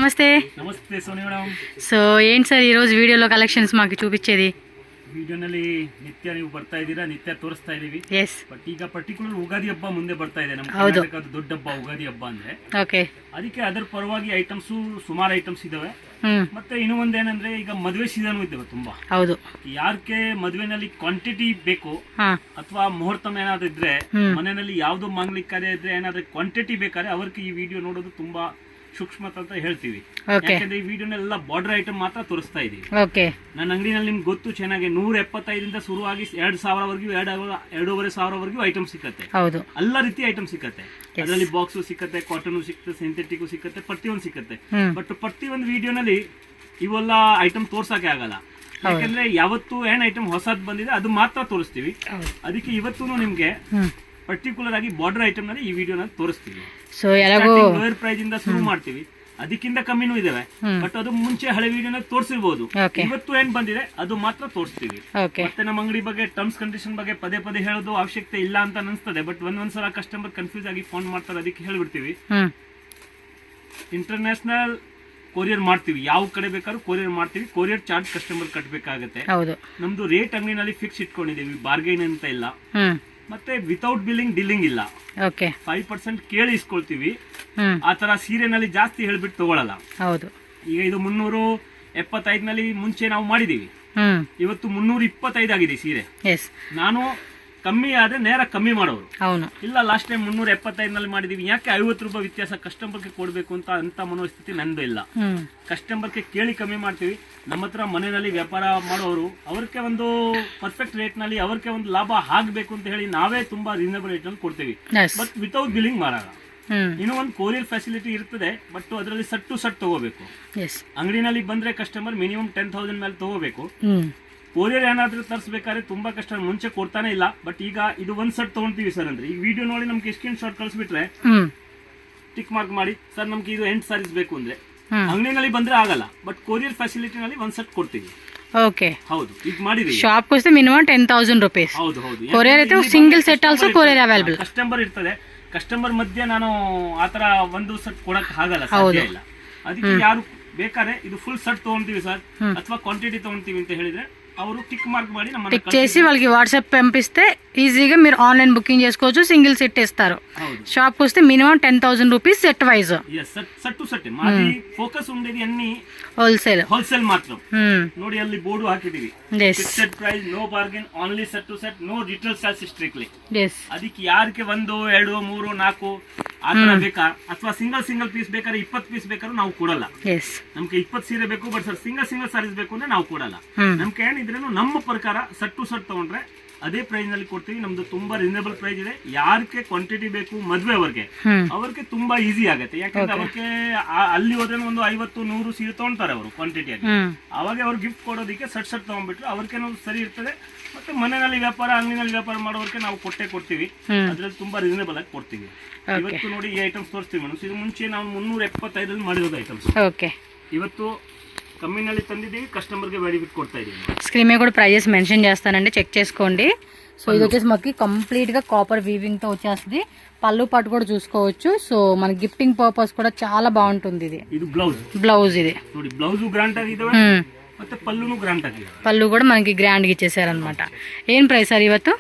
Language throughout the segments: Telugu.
నమస్తే. ನಮಸ್ತೆ ಸೋನಿ ಮೇಡಮ್. సో ఏంటి సార్ ఈరోజు వీడియోలో కలెక్షన్స్ మాకు చూపించేది? ವಿಡಿಯೋನಲ್ಲಿ ನಿತ್ಯ ನೀವು ಬರ್ತಾ ಇದ್ದೀರಾ, ನಿತ್ಯ ತೋರಿಸ್ತಾ ಇದೀವಿ. ಎಸ್. ಬಟ್ ಈಗ ಪರ್ಟಿಕ್ಯುಲರ್ ಉಗಾದಿ ಹಬ್ಬ ಮುಂದೆ ಬರ್ತಾ ಇದೆ, ನಮ್ಮ ಹೌದು. ಕರ್ನಾಟಕದ ದೊಡ್ಡ ಹಬ್ಬ ಉಗಾದಿ ಹಬ್ಬ ಅಂದ್ರೆ. ಓಕೆ. ಅದಕ್ಕೆ ಅದರ ಪರವಾಗಿ ಐಟಮ್ಸ್ ಸುಮಾರು ಐಟಮ್ಸ್ ಇದಾವೆ. ಮತ್ತೆ ಇನ್ನು ಒಂದೇನಂದ್ರೆ ಈಗ ಮದುವೆ ಸೀಸನ್ ಇದ್ದಾವೆ ತುಂಬಾ. ಹೌದು. ಯಾರ್ಕೆ ಮದುವೆನಲ್ಲಿ ಕ್ವಾಂಟಿಟಿ ಬೇಕು ಅಥವಾ ಮುಹೂರ್ತ ಏನಾದ್ರು ಇದ್ರೆ, ಮನೆಯಲ್ಲಿ ಯಾವ್ದೋ ಮಾಂಗಲಿಕ ಕಾರ್ಯ ಇದ್ರೆ ಏನಾದ್ರೆ ಕ್ವಾಂಟಿಟಿ ಬೇಕಾದ್ರೆ ಅವ್ರಿಗೆ ಈ ವಿಡಿಯೋ ನೋಡೋದು ತುಂಬಾ ಸೂಕ್ಷ್ಮತ ಅಂತ ಹೇಳ್ತೀವಿ. ಯಾಕಂದ್ರೆ ಈ ವಿಡಿಯೋನೆಲ್ಲ ಬಾರ್ಡರ್ ಐಟಮ್ ಮಾತ್ರ ತೋರಿಸ್ತಾ ಇದೀವಿ. ನನ್ನ ಅಂಗಡಿನಲ್ಲಿ ನಿಮ್ಗೆ ಗೊತ್ತು ಚೆನ್ನಾಗಿ 175 ಶುರುವಾಗಿ 2000 2,500 ಐಟಮ್ ಸಿಕ್ಕತ್ತೆ. ಎಲ್ಲ ರೀತಿ ಐಟಮ್ ಸಿಕ್ಕತ್ತೆ. ಅದರಲ್ಲಿ ಬಾಕ್ಸ್ ಸಿಕ್ಕತ್ತೆ, ಕಾಟನ್ ಸಿಕ್ಕತ್ತೆ, ಸಿಂಥೆಟಿಕ್ ಸಿಕ್ಕತ್ತೆ, ಪ್ರತಿಯೊಂದು ಸಿಕ್ಕತ್ತೆ. ಬಟ್ ಪ್ರತಿಯೊಂದು ವಿಡಿಯೋನಲ್ಲಿ ಇವೆಲ್ಲ ಐಟಮ್ ತೋರ್ಸಕ್ಕೆ ಆಗಲ್ಲ. ಯಾಕಂದ್ರೆ ಯಾವತ್ತು ಏನ್ ಐಟಮ್ ಹೊಸದ್ ಬಂದಿದೆ ಅದು ಮಾತ್ರ ತೋರಿಸ್ತೀವಿ. ಅದಕ್ಕೆ ಇವತ್ತು ನಿಮ್ಗೆ ಪರ್ಟಿಕ್ಯುಲರ್ ಆಗಿ ಬಾರ್ಡರ್ ಐಟಮ್ ನಲ್ಲಿ ಈ ವಿಡಿಯೋನ ತೋರಿಸ್ತೀವಿ. ಲೋಯರ್ ಪ್ರೈಸ್ ಇಂದ ಶುರು ಮಾಡ್ತೀವಿ, ಅದಕ್ಕಿಂತ ಕಮ್ಮಿನೂ ಇದಾವೆ. ಬಟ್ ಅದು ಮುಂಚೆ ಹಳೆ ವಿಡಿಯೋನ ತೋರಿಸಿರ್ಬೋದು. ಇವತ್ತು ಏನ್ ಬಂದಿದೆ ಅದು ಮಾತ್ರ ತೋರಿಸ್ತೀವಿ. ಮತ್ತೆ ನಮ್ಮ ಅಂಗಡಿ ಬಗ್ಗೆ ಟರ್ಮ್ಸ್ ಕಂಡೀಷನ್ ಬಗ್ಗೆ ಪದೇ ಪದೇ ಹೇಳೋದು ಅವಶ್ಯಕತೆ ಇಲ್ಲ ಅಂತ ಅನಿಸ್ತದೆ. ಬಟ್ ಒಂದೊಂದ್ಸಲ ಕಸ್ಟಮರ್ ಕನ್ಫ್ಯೂಸ್ ಆಗಿ ಫೋನ್ ಮಾಡ್ತಾರೆ, ಅದಕ್ಕೆ ಹೇಳ್ಬಿಡ್ತೀವಿ. ಇಂಟರ್ನ್ಯಾಷನಲ್ ಕೊರಿಯರ್ ಮಾಡ್ತೀವಿ, ಯಾವ ಕಡೆ ಬೇಕಾದ್ರೂ ಕೊರಿಯರ್ ಮಾಡ್ತೀವಿ. ಕೊರಿಯರ್ ಚಾರ್ಜ್ ಕಸ್ಟಮರ್ ಕಟ್ಟಬೇಕಾಗತ್ತೆ. ನಮ್ದು ರೇಟ್ ಅಂಗಡಿನಲ್ಲಿ ಫಿಕ್ಸ್ ಇಟ್ಕೊಂಡಿದೀವಿ, ಬಾರ್ಗೈನ್ ಅಂತ ಇಲ್ಲ. ಮತ್ತೆ ವಿತೌಟ್ ಬಿಲ್ಲಿಂಗ್ ಡೀಲಿಂಗ್ ಇಲ್ಲ. 5% ಕೇಳಿ ಇಸ್ಕೊಳ್ತೀವಿ. ಆತರ ಸೀರೆನಲ್ಲಿ ಜಾಸ್ತಿ ಹೇಳ್ಬಿಟ್ಟು ತಗೊಳಲ್ಲ. ಈಗ ಇದು 375 ನಲ್ಲಿ ಮುಂಚೆ ನಾವು ಮಾಡಿದೀವಿ, ಇವತ್ತು 325 ಆಗಿದೆ ಸೀರೆ. ನಾನು ಕಮ್ಮಿ ಆದ್ರೆ ನೇರ ಕಮ್ಮಿ ಮಾಡೋರು ಇಲ್ಲ. ಲಾಸ್ಟ್ ಟೈಮ್ 375 ನಲ್ಲಿ ಮಾಡಿದೀವಿ, ಯಾಕೆ 50 ರೂಪಾಯಿ ವ್ಯತ್ಯಾಸ ಕಸ್ಟಮರ್ಗೆ ಕೊಡ್ಬೇಕು ಅಂತ ಮನೋಸ್ಥಿತಿ ನಂದು ಇಲ್ಲ. ಕಸ್ಟಮರ್ಗೆ ಕೇಳಿ ಕಮ್ಮಿ ಮಾಡ್ತೀವಿ. ನಮ್ಮ ಹತ್ರ ಮನೆಯಲ್ಲಿ ವ್ಯಾಪಾರ ಮಾಡೋರು ಅವ್ರಿಗೆ ಒಂದು ಪರ್ಫೆಕ್ಟ್ ರೇಟ್ ನಲ್ಲಿ ಅವ್ರಿಗೆ ಒಂದು ಲಾಭ ಆಗ್ಬೇಕು ಅಂತ ಹೇಳಿ ನಾವೇ ತುಂಬಾ ರೀಸನಬಲ್ ರೇಟ್ ನಲ್ಲಿ ಕೊಡ್ತೀವಿ. ಬಟ್ ವಿತೌಟ್ ಬಿಲ್ಲಿಂಗ್ ಮಾಡಲ್ಲ. ಇನ್ನು ಒಂದು ಕೊರಿಯರ್ ಫೆಸಿಲಿಟಿ ಇರ್ತದೆ, ಬಟ್ ಅದರಲ್ಲಿ ಸಟ್ ಟು ಸಟ್ ತಗೋಬೇಕು. ಅಂಗಡಿನಲ್ಲಿ ಬಂದ್ರೆ ಕಸ್ಟಮರ್ ಮಿನಿಮಮ್ 10,000 ಮೇಲೆ ತಗೋಬೇಕು. ಕೊರಿಯರ್ ಏನಾದ್ರೂ ತರಿಸಬೇಕಾದ್ರೆ ತುಂಬಾ ಕಷ್ಟ, ಮುಂಚೆ ಕೊಡ್ತಾನೆ ಇಲ್ಲ. ಬಟ್ ಈಗ ಇದು ಒಂದ್ ಸೆಟ್ ತಗೊಂತೀವಿ ಸರ್ ಅಂದ್ರೆ, ಈಗ ವಿಡಿಯೋ ನೋಡಿ ನಮ್ಗೆ ಸ್ಕ್ರೀನ್ ಶಾಟ್ ಕಳಿಸ್ಬಿಟ್ರೆ ಟಿಕ್ ಮಾರ್ಕ್ ಮಾಡಿ ಸರ್ ನಮ್ಗೆ ಇದು 8 ಸಾರೀಸ್ ಬೇಕು ಅಂದ್ರೆ ಅಂಗಡಿನಲ್ಲಿ ಬಂದ್ರೆ ಆಗಲ್ಲ. ಬಟ್ ಕೊರಿಯರ್ ಫೆಸಿಲಿಟಿ ನಲ್ಲಿ ಒಂದ್ ಸೆಟ್ ಕೊಡ್ತೀವಿ. ಹೌದು, ಈಗ ಮಾಡಿದೀವಿ. Shop minimum 10,000 rupees. ಹೌದು. Courier single set also courier available. Customer ಇರ್ತದೆ, ಕಸ್ಟಮರ್ ಮಧ್ಯೆ ನಾನು ಆತರ ಒಂದು ಸೆಟ್ ಕೊಡಕ್ ಆಗಲ್ಲ, ಸಾಧ್ಯ ಇಲ್ಲ. ಅದಕ್ಕೆ ಯಾರು ಬೇಕಾದ್ರೆ ಇದು ಫುಲ್ ಸೆಟ್ ತಗೊಂತೀವಿ ಸರ್ ಅಥವಾ ಕ್ವಾಂಟಿಟಿ తోంತೀವಿ ಅಂತ ಹೇಳಿದ್ರೆ ಅವರು టిక్ మార్క్ ಮಾಡಿ ನಮ್ಮ టిక్ చేసి వాళ్ళకి వాట్సాప్ పంపిస్తే ఈజీగా మీరు ఆన్లైన్ బుకింగ్ చేసుకోవచ్చు. సింగిల్ సెట్ ఇస్తారు. షాప్ కి వస్తే minimum 10,000 rupees set wise. Set to set మాది ఫోకస్ ఉండేది అన్ని ಹೋಲ್ಸೇಲ್ ಮಾತ್ರ. ನೋಡಿ ಅಲ್ಲಿ ಬೋರ್ಡ್ ಹಾಕಿದೀವಿ, fixed price, no bargain, only set to set, no retail sales strictly. ಅದಕ್ಕೆ ಯಾರಿಗೆ 1, 2, 3, 4 ಆತರ ಬೇಕಾ ಅಥವಾ ಸಿಂಗಲ್ ಪೀಸ್ ಬೇಕಾದ್ರೆ 20 ಪೀಸ್ ಬೇಕಾದ್ರೂ ನಾವು ಕೊಡಲ್ಲ. ನಮ್ಗೆ 20 ಸೀರೆ ಬೇಕು, ಬಟ್ ಸರ್ ಸಿಂಗಲ್ ಸಾರೀಸ್ ಬೇಕು ಅಂದ್ರೆ ನಾವು ಕೊಡಲ್ಲ. ನಮ್ಗೆ ಏನಿದ್ರೇನು ನಮ್ಮ ಪ್ರಕಾರ ಸೆಟ್ ಟು ಸೆಟ್ ತಗೊಂಡ್ರೆ ಅದೇ ಪ್ರೈಸ್ ನಲ್ಲಿ ಕೊಡ್ತೀವಿ. ನಮ್ದು ತುಂಬಾ ರೀಸನಬಲ್ ಪ್ರೈಸ್ ಇದೆ. ಯಾರಿಗೆ ಕ್ವಾಂಟಿಟಿ ಬೇಕು ಮದ್ವೆ ಅವ್ರಿಗೆ ತುಂಬಾ ಈಸಿ ಆಗುತ್ತೆ. ಯಾಕಂದ್ರೆ ಅವ್ರಿಗೆ ಅಲ್ಲಿ ಹೋದ್ರೆ ಒಂದು 50-100 ಸೀರೆ ತಗೊಂತಾರೆ ಅವರು ಕ್ವಾಂಟಿಟಿ ಆಗಿ. ಅವಾಗ ಅವ್ರು ಗಿಫ್ಟ್ ಕೊಡೋದಕ್ಕೆ ಸೆಟ್ ತಗೊಂಡ್ಬಿಟ್ರೆ ಅವ್ರಿಗೆ ಸರಿ ಇರ್ತದೆ. ಮತ್ತೆ ಮನೆಯಲ್ಲಿ ವ್ಯಾಪಾರ, ಅಂಗಡಿನಲ್ಲಿ ವ್ಯಾಪಾರ ಮಾಡೋರಿಗೆ ನಾವು ಕೊಡ್ತೀವಿ. ಅದ್ರಲ್ಲಿ ತುಂಬಾ ರೀಸನಬಲ್ ಆಗಿ ಕೊಡ್ತೀವಿ. ಇವತ್ತು ನೋಡಿ ಈ ಐಟಮ್ಸ್ ತೋರಿಸ್ತೀವಿ ಮೇಡಮ್. ಇದು ಮುಂಚೆ ನಾವು 375 ಮಾಡಿರೋದು ఐటమ్స్. ಇವತ್ತು కమ్మినల్లి ತಂದಿದ್ದೀವಿ, కస్టమర్కి వెడిఫిట్ కొడతా ఇದ್ದೀವಿ. స్క్రీన్ మీద కూడా ప్రైజెస్ మెన్షన్ చేస్తానండి, చెక్ చేసుకోండి. సో ఇది వచ్చేసి మనకి కంప్లీట్ గా కాపర్ వీవింగ్ తో వచ్చేస్తుంది. పళ్ళు పట్టు కూడా చూసుకోవచ్చు. సో మన గిఫ్టింగ్ పర్పస్ కూడా చాలా బాగుంటుంది. ఇది బ్లౌజ్ ఇది ನೋಡಿ, ಬ್ಲೌಸ್ ಗ್ರಾಂಡ್ ಆಗಿದೆ ಮತ್ತೆ ಪಲ್ಲುನು ಗ್ರಾಂಡ್ ಆಗಿದೆ. పళ్ళు కూడా మనకి గ్రాండ్ గా ఇచ్చేసారన్నమాట. ఏం ప్రైస్ సార్ ಇವತ್ತು?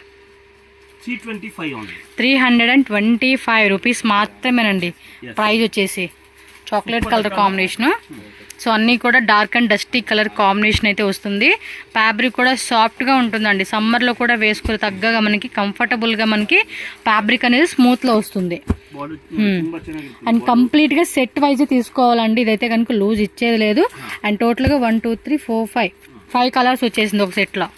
325 రూపీస్ మాత్రమేనండి. ప్రైస్ వచ్చేసి చాక్లెట్ కలర్ కాంబినేషన్. సో అన్నీ కూడా dark and dusty colour combination అయితే వస్తుంది. ఫ్యాబ్రిక్ కూడా సాఫ్ట్గా ఉంటుందండి. సమ్మర్లో కూడా వేసుకుని తగ్గగా మనకి కంఫర్టబుల్గా మనకి ఫ్యాబ్రిక్ అనేది స్మూత్లో వస్తుంది. అండ్ కంప్లీట్గా సెట్ వైజ్ తీసుకోవాలండి. ఇదైతే కనుక లూజ్ ఇచ్చేది లేదు. అండ్ టోటల్గా 1, 2, 3, 4, 5 కలర్స్ వచ్చేసింది ఒక సెట్లో.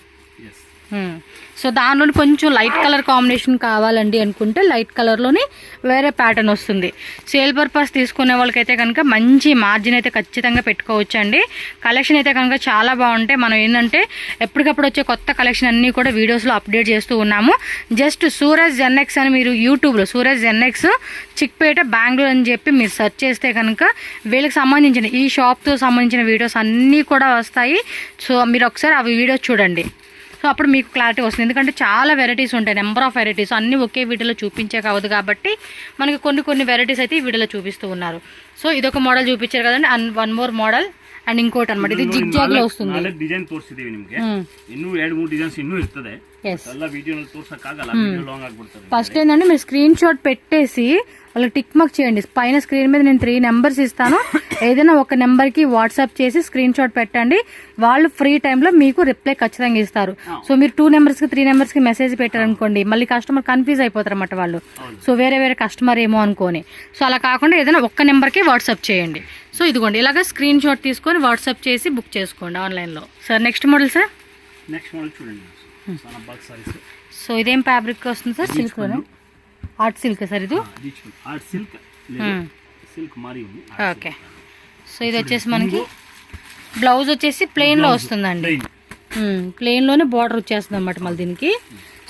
సో దానిలో కొంచెం లైట్ కలర్ కాంబినేషన్ కావాలండి అనుకుంటే లైట్ కలర్లోనే వేరే ప్యాటర్న్ వస్తుంది. సేల్ పర్పస్ తీసుకునే వాళ్ళకైతే కనుక మంచి మార్జిన్ అయితే ఖచ్చితంగా పెట్టుకోవచ్చు అండి. కలెక్షన్ అయితే కనుక చాలా బాగుంటాయి. మనం ఏంటంటే ఎప్పటికప్పుడు వచ్చే కొత్త కలెక్షన్ అన్నీ కూడా వీడియోస్లో అప్డేట్ చేస్తూ ఉన్నాము. జస్ట్ సూరజ్ జెన్ఎక్స్ అని మీరు యూట్యూబ్లో సూరజ్ జెన్ఎక్స్ చిక్పేట బెంగళూరు అని చెప్పి మీరు సెర్చ్ చేస్తే కనుక వీళ్ళకి సంబంధించిన ఈ షాప్తో సంబంధించిన వీడియోస్ అన్నీ కూడా వస్తాయి. సో మీరు ఒకసారి ఆ వీడియోస్ చూడండి. సో అప్పుడు మీకు క్లారిటీ వస్తుంది. ఎందుకంటే చాలా వెరైటీస్ ఉంటాయి, నెంబర్ ఆఫ్ వెరైటీస్ అన్నీ ఒకే వీడియోలో చూపించే కావద్దు కాబట్టి మనకి కొన్ని వెరైటీస్ అయితే ఈ వీడియోలో చూపిస్తూ ఉన్నారు. సో ఇదొక మోడల్ చూపించారు కదండి, and one more model and ఇంకోటి అనమాట, ఇది జిగ్ జాగ్ లో వస్తుంది. ಡಿಸೈನ್ ತೋರಿಸಿದೀವಿ ನಿಮಗೆ, ಇನ್ನೂ 2-3 ಡಿಸೈನ್ಸ್ ಇನ್ನೂ ಇರ್ತದೆ, ಎಲ್ಲ ವಿಡಿಯೋನಲ್ಲಿ ತೋರ್ಸಕ್ಕಾಗಲ್ಲ, ವಿಡಿಯೋ ಲಾಂಗ್ ಆಗ್ಬಿಡ್ತದೆ. ఫస్ట్ ఏంటంటే మీరు స్క్రీన్ షాట్ పెట్టేసి వాళ్ళకి టిక్ మార్క్ చేయండి. పైన స్క్రీన్ మీద నేను 3 నెంబర్స్ ఇస్తాను, ఏదైనా ఒక నెంబర్కి వాట్సాప్ చేసి స్క్రీన్ షాట్ పెట్టండి, వాళ్ళు ఫ్రీ టైంలో మీకు రిప్లై ఖచ్చితంగా ఇస్తారు. సో మీరు 2 నెంబర్స్కి 3 నెంబర్స్కి మెసేజ్ పెట్టారనుకోండి, మళ్ళీ కస్టమర్ కన్ఫ్యూజ్ అయిపోతారు అన్నమాట వాళ్ళు, సో వేరే కస్టమర్ ఏమో అనుకోని. సో అలా కాకుండా ఏదైనా ఒక్క నెంబర్కి వాట్సాప్ చేయండి. సో ఇదిగోండి ఇలాగ స్క్రీన్ షాట్ తీసుకొని వాట్సాప్ చేసి బుక్ చేసుకోండి ఆన్లైన్లో. Sir next model sir, next model చూడండి. సో ఇదేం ఫ్యాబ్రిక్ వస్తుంది sir? Silk art silk sir, ఇది ఆర్ట్ సిల్క్ సిల్క్ మారి ఉంది. ఓకే. సో ఇది వచ్చేసి మనకి బ్లౌజ్ వచ్చేసి ప్లెయిన్లో వస్తుందండి, ప్లెయిన్లోనే బార్డర్ వచ్చేస్తుంది అన్నమాట మళ్ళీ దీనికి.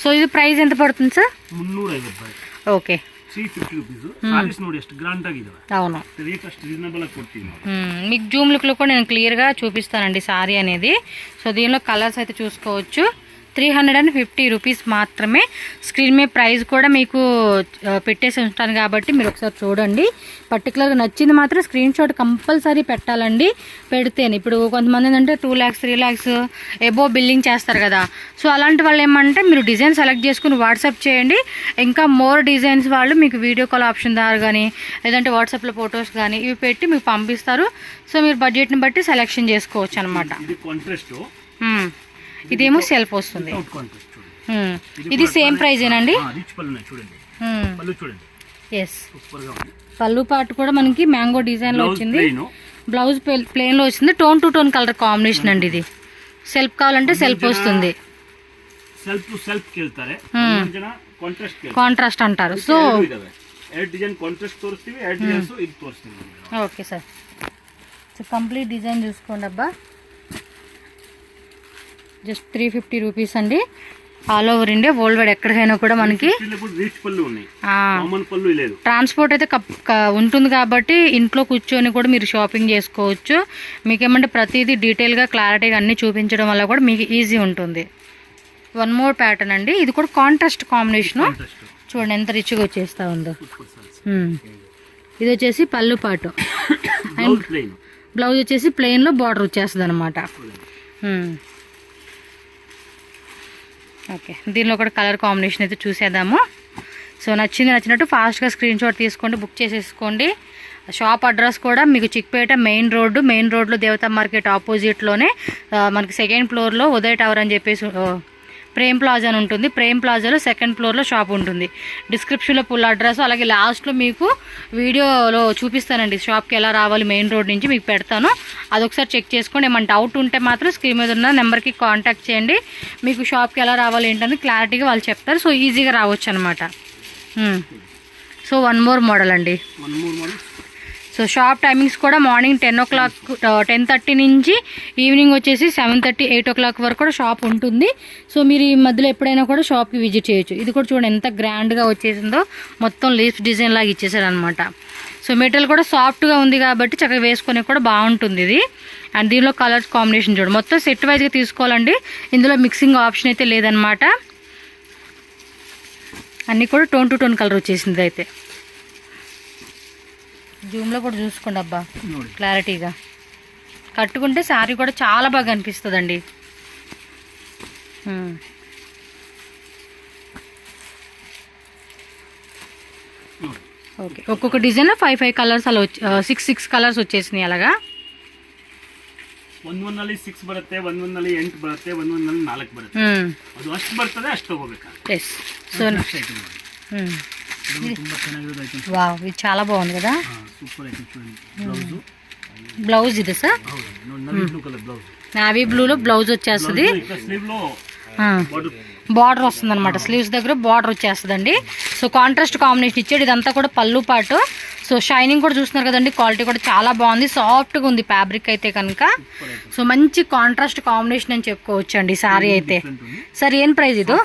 సో ఇది ప్రైస్ ఎంత పడుతుంది సార్? 350. Okay, 350 rupees. సారీస్ ನೋಡಿ ಎಷ್ಟು ಗ್ರಾಂಡ್ ಆಗಿದೆ. అవును, ರೇಟ್ ಅಷ್ಟು రీజనబుల్ గా కొట్టింది. మీకు జూమ్ లుక్లో కూడా నేను క్లియర్గా చూపిస్తానండి సారీ అనేది. సో దీనిలో కలర్స్ అయితే చూసుకోవచ్చు. 350 రూపీస్ మాత్రమే. స్క్రీన్ మీద ప్రైస్ కూడా మీకు పెట్టేసి ఉంటాను కాబట్టి మీరు ఒకసారి చూడండి. పర్టికులర్గా నచ్చింది మాత్రం స్క్రీన్ షాట్ కంపల్సరీ పెట్టాలండి. పెడితేనే ఇప్పుడు కొంతమంది ఏంటంటే 2 lakhs 3 lakhs ఎబో బిల్లింగ్ చేస్తారు కదా. సో అలాంటి వాళ్ళు ఏమంటే మీరు డిజైన్ సెలెక్ట్ చేసుకుని వాట్సాప్ చేయండి. ఇంకా మోర్ డిజైన్స్ వాళ్ళు మీకు వీడియో కాల్ ఆప్షన్ ద్వారా కానీ లేదంటే వాట్సాప్లో ఫొటోస్ కానీ ఇవి పెట్టి మీకు పంపిస్తారు. సో మీరు బడ్జెట్ని బట్టి సెలెక్షన్ చేసుకోవచ్చు అనమాట. ఇదేమో సెల్ఫ్ వస్తుంది. ఇది సేమ్ ప్రైస్ ఏనండి? ఎస్, పళ్ళు పాటు కూడా మనకి మ్యాంగో డిజైన్ లో వచ్చింది, బ్లౌజ్ ప్లెయిన్ లో వచ్చింది. Tone to tone colour combination అండి ఇది. సెల్ఫ్ కావాలంటే సెల్ఫ్ వస్తుంది, కాంట్రాస్ట్ అంటారు. So okay sir, so complete design చూసుకోండి అబ్బా. జస్ట్ 350 రూపీస్ అండి. All over India world wide ఎక్కడికైనా కూడా మనకి ట్రాన్స్పోర్ట్ అయితే ఉంటుంది కాబట్టి ఇంట్లో కూర్చొని కూడా మీరు షాపింగ్ చేసుకోవచ్చు. మీకేమంటే ప్రతిదీ డీటెయిల్గా క్లారిటీగా అన్నీ చూపించడం వల్ల కూడా మీకు ఈజీ ఉంటుంది. వన్ మోర్ ప్యాటర్న్ అండి, ఇది కూడా కాంట్రాస్ట్ కాంబినేషను. చూడండి ఎంత రిచ్గా వచ్చేస్తా ఉందో. ఇది వచ్చేసి పళ్ళు పాటు అండ్ బ్లౌజ్ వచ్చేసి ప్లెయిన్లో బార్డర్ వచ్చేస్తుంది అనమాట. ఓకే, దీనిలో కూడా కలర్ కాంబినేషన్ అయితే చూసేద్దాము. సో నచ్చినట్టు ఫాస్ట్గా స్క్రీన్ షాట్ తీసుకోండి, బుక్ చేసేసుకోండి. షాప్ అడ్రస్ కూడా మీకు చిక్పేట మెయిన్ రోడ్లో దేవతా మార్కెట్ ఆపోజిట్లోనే మనకి 2nd ఫ్లోర్లో ఉదయ్ టవర్ అని చెప్పేసి ప్రేమ్ ప్లాజా అని ఉంటుంది. ప్రేమ్ ప్లాజాలో 2nd ఫ్లోర్లో షాప్ ఉంటుంది. డిస్క్రిప్షన్లో ఫుల్ అడ్రస్, అలాగే లాస్ట్లో మీకు వీడియోలో చూపిస్తానండి షాప్కి ఎలా రావాలి మెయిన్ రోడ్ నుంచి మీకు పెడతాను. అదొకసారి చెక్ చేసుకోండి. ఏమైనా డౌట్ ఉంటే మాత్రం స్క్రీన్ మీద ఉన్న నెంబర్కి కాంటాక్ట్ చేయండి. మీకు షాప్కి ఎలా రావాలి ఏంటని క్లారిటీగా వాళ్ళు చెప్తారు. సో ఈజీగా రావచ్చు అనమాట. సో వన్ మోర్ మోడల్ అండి. సో షాప్ టైమింగ్స్ కూడా మార్నింగ్ 10 o'clock 10:30 నుంచి ఈవినింగ్ వచ్చేసి 7:30 8 o'clock వరకు కూడా షాప్ ఉంటుంది. సో మీరు ఈ మధ్యలో ఎప్పుడైనా కూడా షాప్కి విజిట్ చేయొచ్చు. ఇది కూడా చూడండి ఎంత గ్రాండ్గా వచ్చేసిందో, మొత్తం లీఫ్ డిజైన్ లాగా ఇచ్చేసారు అనమాట. సో మెటీరియల్ కూడా సాఫ్ట్గా ఉంది కాబట్టి చక్కగా వేసుకొని కూడా బాగుంటుంది ఇది. అండ్ దీనిలో కలర్స్ కాంబినేషన్ చూడండి, మొత్తం సెట్ వైజ్గా తీసుకోవాలండి. ఇందులో మిక్సింగ్ ఆప్షన్ అయితే లేదనమాట. అన్నీ కూడా టోన్ టు టోన్ కలర్ వచ్చేసింది. అయితే జూమ్లో కూడా చూసుకోండి అబ్బా క్లారిటీగా. కట్టుకుంటే శారీ కూడా చాలా బాగా అనిపిస్తుందండి. ఓకే, ఒక్కొక్క డిజైన్లో 5 కలర్స్ అలా 6 కలర్స్ వచ్చేసినాయి. అలాగా ಒಂದೊಂದಲ್ಲಿ 6 ಬರುತ್ತೆ, ಒಂದೊಂದಲ್ಲಿ 8 ಬರುತ್ತೆ, ಒಂದೊಂದಲ್ಲಿ 4 ಬರುತ್ತೆ. ಅದು ಅಷ್ಟು ಬರ್ತದೆ, ಅಷ್ಟು ತಗೋಬೇಕು. ఎస్. సో వావ్, ఇది చాలా బాగుంది కదా. సూపర్ అయితే చూడండి. బ్లౌజ్ ఇది సార్ నావీ బ్లూలో బ్లౌజ్ వచ్చేస్తుంది. బార్డర్ వస్తుంది అనమాట, స్లీవ్స్ దగ్గర బార్డర్ వచ్చేస్తుందండి. సో కాంట్రాస్ట్ కాంబినేషన్ ఇచ్చాడు. ఇదంతా కూడా పళ్ళు పాటు. సో షైనింగ్ కూడా చూస్తున్నారు కదండి, క్వాలిటీ కూడా చాలా బాగుంది, సాఫ్ట్గా ఉంది ఫ్యాబ్రిక్ అయితే కనుక. సో మంచి కాంట్రాస్ట్ కాంబినేషన్ అని చెప్పుకోవచ్చు అండి సారీ అయితే. సార్ ఏం ప్రైస్ ఇది?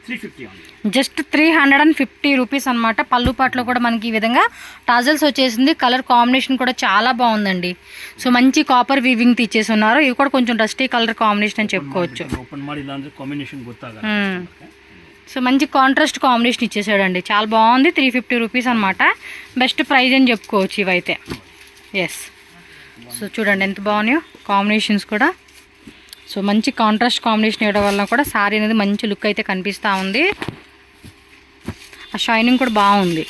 350. జస్ట్ 350 రూపీస్ అనమాట. పళ్ళు పాటలో కూడా మనకి ఈ విధంగా టాజల్స్ వచ్చేసింది. కలర్ కాంబినేషన్ కూడా చాలా బాగుందండి. సో మంచి కాపర్ వీవింగ్ ఇచ్చేసి ఉన్నారు. ఇవి కూడా కొంచెం డస్టీ కలర్ కాంబినేషన్ అని చెప్పుకోవచ్చు. సో మంచి కాంట్రాస్ట్ కాంబినేషన్ ఇచ్చేసాడండి, చాలా బాగుంది. 350 రూపీస్ అనమాట. బెస్ట్ ప్రైస్ అని చెప్పుకోవచ్చు ఇవైతే. ఎస్, సో చూడండి ఎంత బాగున్నాయో కాంబినేషన్స్ కూడా. సో మంచి కాంట్రాస్ట్ కాంబినేషన్ ఇవ్వడం వల్ల కూడా సారీ అనేది మంచి లుక్ అయితే కనిపిస్తూ ఉంది. ఆ షైనింగ్ కూడా బాగుంది.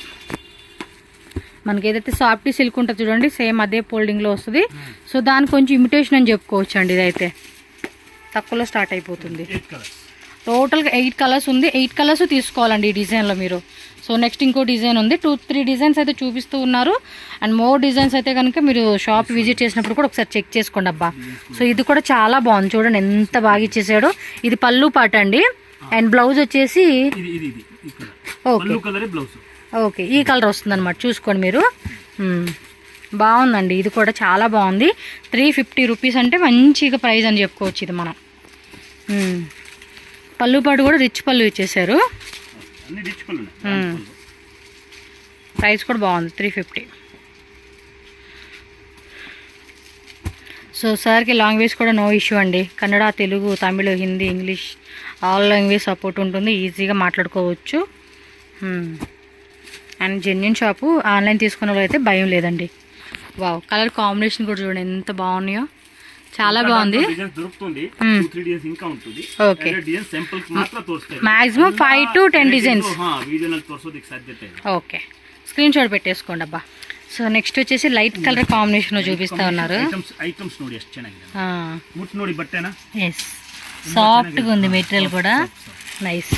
మనకి ఏదైతే సాఫ్ట్ సిల్క్ ఉంటుంది చూడండి, సేమ్ అదే ఫోల్డింగ్లో వస్తుంది. సో దానికి కొంచెం ఇమిటేషన్ అని చెప్పుకోవచ్చు అండి. ఇదైతే తక్కువలో స్టార్ట్ అయిపోతుంది. టోటల్గా 8 కలర్స్ ఉంది. 8 కలర్స్ తీసుకోవాలండి ఈ డిజైన్లో మీరు. సో నెక్స్ట్ ఇంకో డిజైన్ ఉంది. 2-3 డిజైన్స్ అయితే చూపిస్తూ ఉన్నారు. అండ్ మోర్ డిజైన్స్ అయితే కనుక మీరు షాప్ విజిట్ చేసినప్పుడు కూడా ఒకసారి చెక్ చేసుకోండి అబ్బా. సో ఇది కూడా చాలా బాగుంది, చూడండి ఎంత బాగా ఇచ్చేసాడు. ఇది పళ్ళు పాట అండి. అండ్ బ్లౌజ్ వచ్చేసి ఓకే ఓకే ఈ కలర్ వస్తుంది అనమాట, చూసుకోండి మీరు. బాగుందండి, ఇది కూడా చాలా బాగుంది. 350 రూపీస్ అంటే మంచిగా ప్రైస్ అని చెప్పుకోవచ్చు ఇది మనం. పళ్ళు పాటు కూడా రిచ్ పళ్ళు ఇచ్చేసారు. ప్రైస్ కూడా బాగుంది 350. సో సార్కి లాంగ్వేజ్ కూడా నో ఇష్యూ అండి. Kannada, Telugu, Tamil, Hindi, English all language support ఉంటుంది. ఈజీగా మాట్లాడుకోవచ్చు. And genuine shop. ఆన్లైన్ తీసుకున్న వాళ్ళు అయితే భయం లేదండి. వావ్, కలర్ కాంబినేషన్ కూడా చూడండి ఎంత బాగున్నాయో, చాలా బాగుంది. Okay, maximum 5 to 10 designs. Okay, screen shot పెట్టేసుకోండి అబ్బా. సో నెక్స్ట్ వచ్చేసి లైట్ కలర్ కాంబినేషన్ చూపిస్తా ఉన్నారు. సాఫ్ట్గా ఉంది మెటీరియల్ కూడా, నైస్.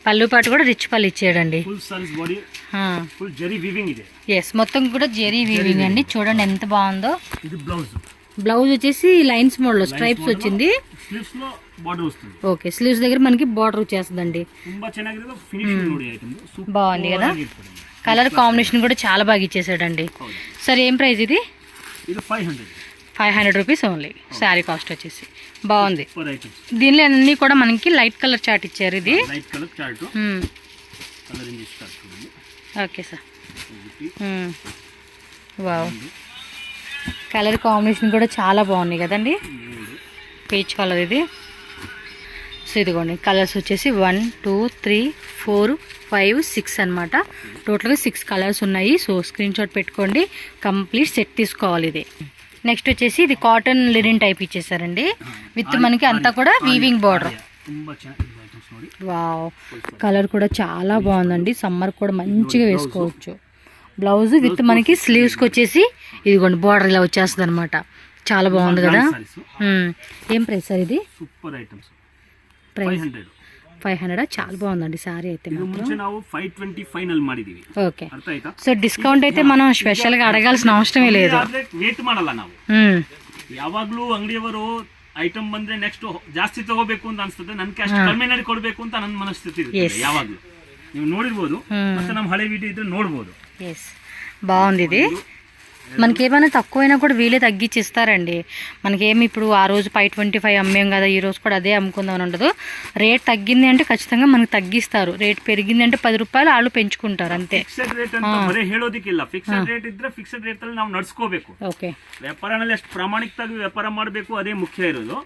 పళ్ళు పాటు కూడా రిచ్ పళ్ళు ఇచ్చాడండి. ఎస్, మొత్తం కూడా జెరీ వీవింగ్ అండి. చూడండి ఎంత బాగుందో. బ్లౌజ్ వచ్చేసి లైన్స్ మోడల్ స్ట్రైప్స్ వచ్చింది. ఓకే, స్లీవ్స్ దగ్గర మనకి బార్డర్ వచ్చేస్తుందండి. బాగుంది కదా. కలర్ కాంబినేషన్ కూడా చాలా బాగా ఇచ్చేసాడండి. సరే ఏం ప్రైస్ ఇది? 500 రూపీస్ ఓన్లీ. శారీ కాస్ట్ వచ్చేసి బాగుంది. దీనిలో అన్ని కూడా మనకి లైట్ కలర్ చార్ట్ ఇచ్చారు. ఇది okay sir. Wow, colour combination కూడా చాలా బాగున్నాయి కదండి. పీచ్ కలర్ ఇది. సో ఇదిగోండి కలర్స్ వచ్చేసి 1 2 3 4 5 6 అనమాట. టోటల్గా 6 కలర్స్ ఉన్నాయి. సో స్క్రీన్ షాట్ పెట్టుకోండి, కంప్లీట్ సెట్ తీసుకోవాలి ఇది. నెక్స్ట్ వచ్చేసి ఇది కాటన్ లినిన్ టైప్ ఇచ్చేసారండి. విత్ మనకి అంతా కూడా వీవింగ్ బార్డర్. వావ్, కలర్ కూడా చాలా బాగుందండి. సమ్మర్ కూడా మంచిగా వేసుకోవచ్చు. బ్లౌజ్ విత్ మనకి స్లీవ్స్కి వచ్చేసి ఇదిగోండి బార్డర్ ఇలా వచ్చేస్తుంది అనమాట. చాలా బాగుంది కదా. ఏం ప్రైస్ సార్ ఇది? ప్రైస్ 500. చాలా బాగుందండి సారీ అయితే. ఓకే, సో డిస్కౌంట్ అయితే మనం స్పెషల్ గా ಅಡಗಾల్సిన ಅವಶ್ಯಕತೆ లేదు. ವೇಟ್ ಮಾಡಲ್ಲ ನಾವು. ಯಾವಾಗ್ಲೂ ಅಂಗಡಿಯವರು ಐಟಮ್ ಬಂದ್ರೆ ನೆಕ್ಸ್ಟ್ ಜಾಸ್ತಿ ತಗೋಬೇಕು ಅಂತ ಅನ್ಸುತ್ತೆ. ನನ್ಗೆ ಅಷ್ಟು ಕಡಿಮೆನಲ್ಲಿ ಕೊಡಬೇಕು ಅಂತ ನನ್ನ ಮನಸ್ಥಿತಿ ಇರುತ್ತೆ ಯಾವಾಗ್ಲೂ. ನೀವು ನೋಡಿರ್ಬೋದು, ಮತ್ತೆ ನಮ್ಮ ಹಳೆ ವಿಡಿಯೋ ಇದ್ರೆ ನೋಡ್ಬೋದು. ఎస్, బాగుంది ఇది. మనకి ఏమైనా తక్కువైనా కూడా వీలే తగ్గించి ఇస్తారండి. మనకేమి ఇప్పుడు ఆ రోజు 525 అమ్మేం కదా, ఈ రోజు కూడా అదే అమ్ముకుందాం అని ఉండదు. రేట్ తగ్గింది అంటే ఖచ్చితంగా మనకు తగ్గిస్తారు. రేట్ పెరిగింది అంటే 10 రూపాయలు వాళ్ళు పెంచుకుంటారు అంతే. ಫಿಕ್ಸೆಡ್ ರೇಟ್ ಅಂತ ಬರೇ ಹೇಳೋದಿಕ್ಕಿಲ್ಲ. ಫಿಕ್ಸೆಡ್ ರೇಟ್ ಇದ್ರೆ ಫಿಕ್ಸೆಡ್ ರೇಟ್ ಅಲ್ಲಿ ನಾವು ನಡ್ಸ್ಕೋಬೇಕು. ಓಕೆ, ವ್ಯಾಪಾರನಲ್ಲಿ ಎಷ್ಟು ಪ್ರಾಮಾಣಿಕವಾಗಿ ವ್ಯಾಪಾರ ಮಾಡಬೇಕು, ಅದೇ ಮುಖ್ಯ ಇರೋದು.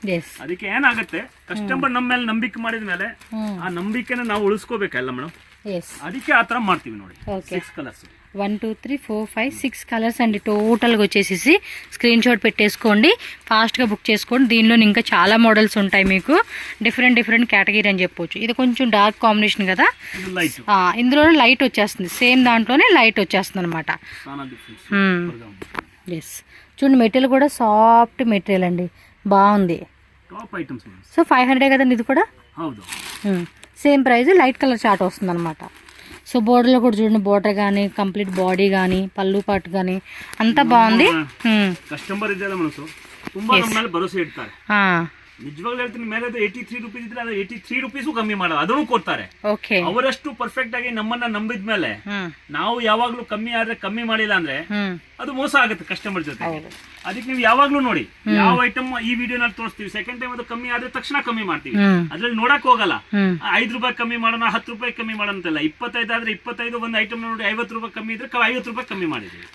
ಅದಕ್ಕೆ ಏನಾಗುತ್ತೆ, ಕಸ್ಟಮರ್ ನಮ್ಮ ಮೇಲೆ ನಂಬಿಕೆ ಮಾಡಿದ ಮೇಲೆ ಆ ನಂಬಿಕೆನ ನಾವು ಉಳಿಸ್ಕೋಬೇಕಲ್ಲ ಮೇಡಮ್. ಅದಕ್ಕೆ ಆ ತರ ಮಾಡ್ತೀವಿ ನೋಡಿ. 6 ಕಲರ್ಸ್ 1 2 3 4 5 6 కలర్స్ అండి టోటల్గా వచ్చేసి. స్క్రీన్ షాట్ పెట్టేసుకోండి, ఫాస్ట్గా బుక్ చేసుకోండి. దీనిలో ఇంకా చాలా మోడల్స్ ఉంటాయి మీకు. డిఫరెంట్ కేటగిరీ అని చెప్పొచ్చు. ఇది కొంచెం డార్క్ కాంబినేషన్ కదా, ఇందులోనే లైట్ వచ్చేస్తుంది. సేమ్ దాంట్లోనే లైట్ వచ్చేస్తుంది అనమాట. ఎస్, చూడండి మెటీరియల్ కూడా సాఫ్ట్ మెటీరియల్ అండి, బాగుంది. సో 500 కదండి ఇది కూడా. Same price, light colour chart వస్తుంది అనమాట. సో బోర్డర్లో కూడా చూడండి, బోర్డర్ కానీ కంప్లీట్ బాడీ కానీ పళ్ళు పాటు కానీ అంతా బాగుంది. ಕಸ್ಟಮರ್ ಇದೆಲ್ಲ ಮನಸ್ಸು ತುಂಬಾ ನಮ್ಮ ಮೇಲೆ ಭರವಸೆ ಇಡ್ತಾರೆ. ನಿಜವಾಗ್ಲೂ ಹೇಳ್ತೀನಿ, ಮೇಲೆ 83 ರೂಪೀಸ್ ಇದ್ರೆ ಅದು 83 ರೂಪೀಸು ಕಮ್ಮಿ ಮಾಡೋದು, ಅದನ್ನು ಕೊಡ್ತಾರೆ. ಓಕೆ, ಅವರಷ್ಟು ಪರ್ಫೆಕ್ಟ್ ಆಗಿ ನಮ್ಮನ್ನ ನಂಬಿದ್ಮೇಲೆ ನಾವು ಯಾವಾಗ್ಲೂ ಕಮ್ಮಿ ಆದ್ರೆ ಕಮ್ಮಿ ಮಾಡಿಲ್ಲ ಅಂದ್ರೆ ಅದು ಮೋಸ ಆಗುತ್ತೆ ಕಸ್ಟಮರ್ ಜೊತೆ. ಅದಕ್ಕೆ ನೀವು ಯಾವಾಗ್ಲೂ ನೋಡಿ, ಯಾವ ಐಟಮ್ ಈ ವಿಡಿಯೋನಲ್ಲಿ ತೋರಿಸ್ತೀವಿ, ಸೆಕೆಂಡ್ ಟೈಮ್ ಅದು ಕಮ್ಮಿ ಆದ್ರೆ ತಕ್ಷಣ ಕಮ್ಮಿ ಮಾಡ್ತೀವಿ. ಅದ್ರಲ್ಲಿ ನೋಡಕ್ ಹೋಗಲ್ಲ 5 ರೂಪಾಯಿ ಕಮ್ಮಿ ಮಾಡೋಣ, 10 ರೂಪಾಯಿ ಕಮ್ಮಿ ಮಾಡೋಣ ಅಂತೆಲ್ಲ. 25 ಆದ್ರೆ 25, ಒಂದು ಐಟಮ್ ನೋಡಿ 50 ರೂಪಾಯಿ ಕಮ್ಮಿ ಇದ್ರೆ 50 ರೂಪಾಯಿ ಕಮ್ಮಿ ಮಾಡಿದ್ವಿ.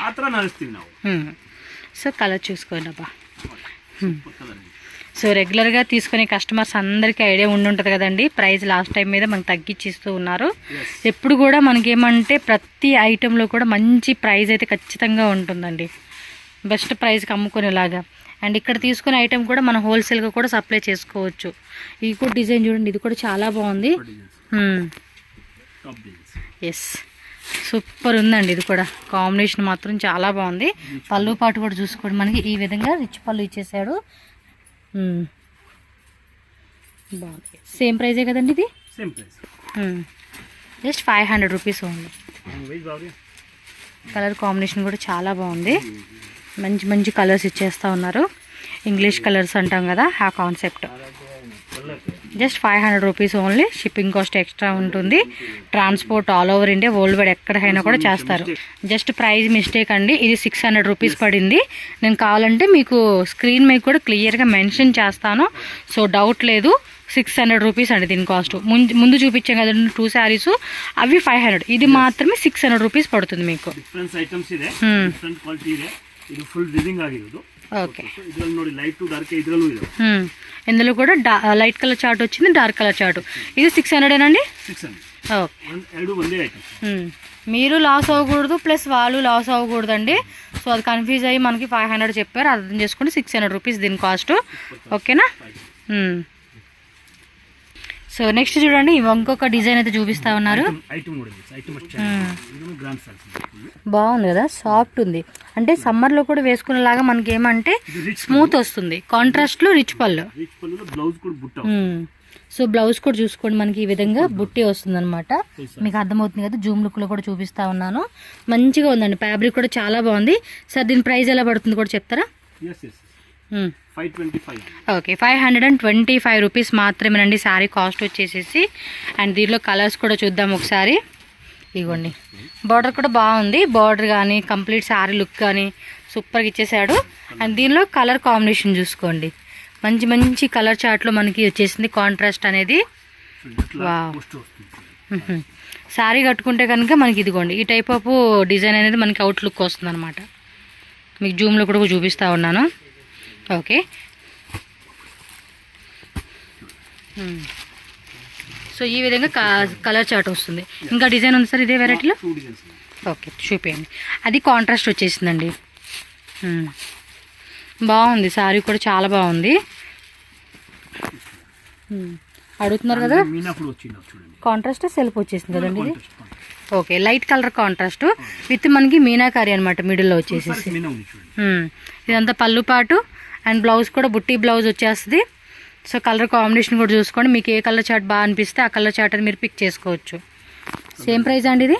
ಆತರ ನಡೆಸ್ತೀವಿ ನಾವು. సో కలర్ చూసుకోండి. సో రెగ్యులర్గా తీసుకునే కస్టమర్స్ అందరికీ ఐడియా ఉండుంటుంది కదండి, ప్రైస్ లాస్ట్ టైం మీద మనకు తగ్గించిస్తూ ఉన్నారు. ఎప్పుడు కూడా మనకేమంటే ప్రతి ఐటెంలో కూడా మంచి ప్రైస్ అయితే ఖచ్చితంగా ఉంటుందండి, బెస్ట్ ప్రైస్కి అమ్ముకునేలాగా. అండ్ ఇక్కడ తీసుకునే ఐటెం కూడా మనం హోల్సేల్గా కూడా సప్లై చేసుకోవచ్చు. ఇది కూడా డిజైన్ చూడండి, ఇది కూడా చాలా బాగుంది. ఎస్, సూపర్ ఉందండి. ఇది కూడా కాంబినేషన్ మాత్రం చాలా బాగుంది. పళ్ళు పాటు కూడా చూసుకోండి, మనకి ఈ విధంగా రిచ్ పళ్ళు ఇచ్చేసాడు. బాగుంది. సేమ్ ప్రైజే కదండి ఇది? Same price, just 500 rupees only. Colour combination కూడా చాలా బాగుంది. మంచి మంచి కలర్స్ ఇచ్చేస్తూ ఉన్నారు, ఇంగ్లీష్ కలర్స్ అంటాం కదా ఆ concept. Just 500 rupees only. Shipping cost extra ఉంటుంది. Transport all over India, world wide ఎక్కడికైనా కూడా చేస్తారు. జస్ట్ ప్రైస్ మిస్టేక్ అండి, ఇది 600 రూపీస్ పడింది. నేను కావాలంటే మీకు స్క్రీన్ మీద కూడా క్లియర్గా మెన్షన్ చేస్తాను, సో డౌట్ లేదు. 600 రూపీస్ అండి దీని కాస్ట్. ముందు చూపించాం కదండి 2 శారీస్, అవి 500. ఇది మాత్రమే 600 రూపీస్ పడుతుంది మీకు. ಡಿಫರೆನ್ಸ್ ಐಟಮ್ಸ್ ಇದೆ, ಡಿಫರೆಂಟ್ ಕ್ವಾಲಿಟಿ ಇದೆ. ಇದು ಫುಲ್ ವಿವಿಂಗ್ ಆಗಿರೋದು. ఓకే, ಇದರಲ್ಲಿ ನೋಡಿ ಲೈಟ್ ಟು ಡಾರ್ಕ್ ಇದರಲ್ಲೂ ಇದೆ. ఇందులో కూడా లైట్ కలర్ చార్ట్ వచ్చింది, డార్క్ కలర్ చార్ట్. ఇది 600 అండి. 600. ఓకే, ಎರಡು ಒಂದೇ ಐಟಮ್. మీరు లాస్ అవ్వకూడదు, ప్లస్ వాళ్ళు లాస్ అవ్వకూడదండి. సో అది కన్ఫ్యూజ్ అయ్యి మనకి 500 చెప్పారు, అర్థం చేసుకుంటే 600 రూపీస్ దీని కాస్ట్. ఓకేనా? సో నెక్స్ట్ చూడండి, ఇంకొక డిజైన్ అయితే చూపిస్తా ఉన్నారు. బాగుంది కదా, సాఫ్ట్ ఉంది. అంటే సమ్మర్ లో కూడా వేసుకునేలాగా మనకి ఏమంటే స్మూత్ వస్తుంది. కాంట్రాస్ట్ లో రిచ్ పళ్ళు. సో బ్లౌజ్ కూడా చూసుకోండి, మనకి ఈ విధంగా బుట్టి వస్తుంది అనమాట. మీకు అర్థమవుతుంది కదా, జూమ్ లుక్ లో కూడా చూపిస్తా ఉన్నాను. మంచిగా ఉందండి, ఫ్యాబ్రిక్ కూడా చాలా బాగుంది. సార్ దీని ప్రైస్ ఎలా పడుతుంది కూడా చెప్తారా? ఓకే, 525 రూపీస్ మాత్రమేనండి శారీ కాస్ట్ వచ్చేసేసి. అండ్ దీంట్లో కలర్స్ కూడా చూద్దాం ఒకసారి. ఇదిగోండి, బార్డర్ కూడా బాగుంది. బార్డర్ కానీ కంప్లీట్ శారీ లుక్ కానీ సూపర్గా ఇచ్చేసాడు. అండ్ దీనిలో కలర్ కాంబినేషన్ చూసుకోండి, మంచి మంచి కలర్ చార్ట్లో మనకి వచ్చేసింది కాంట్రాస్ట్ అనేది. వావ్, శారీ కట్టుకుంటే కనుక మనకి ఇదిగోండి ఈ టైప్ ఆఫ్ డిజైన్ అనేది మనకి అవుట్ లుక్ వస్తుంది అనమాట. మీకు జూమ్లో కూడా చూపిస్తూ ఉన్నాను. ఓకే, సో ఈ విధంగా కలర్ చార్ట్ వస్తుంది. ఇంకా డిజైన్ ఉంది సార్ ఇదే వెరైటీలో? ఓకే, చూపించండి. అది కాంట్రాస్ట్ వచ్చేసిందండి. బాగుంది, సారీ కూడా చాలా బాగుంది. అడుగుతున్నారు కదా, కాంట్రాస్ట్ సెల్ఫ్ వచ్చేసింది కదండి ఇది. Okay, light colour contrast with మనకి మీనాకారి అనమాట మిడిల్లో వచ్చేసేసి. ఇదంతా పళ్ళు పాటు. అండ్ బ్లౌజ్ కూడా బుట్టి బ్లౌజ్ వచ్చేస్తుంది. సో కలర్ కాంబినేషన్ కూడా చూసుకోండి, మీకు ఏ కలర్ చార్ట్ బాగా అనిపిస్తే ఆ కలర్ చార్ట్ అని మీరు పిక్ చేసుకోవచ్చు. సేమ్ ప్రైస్ అండి ఇది?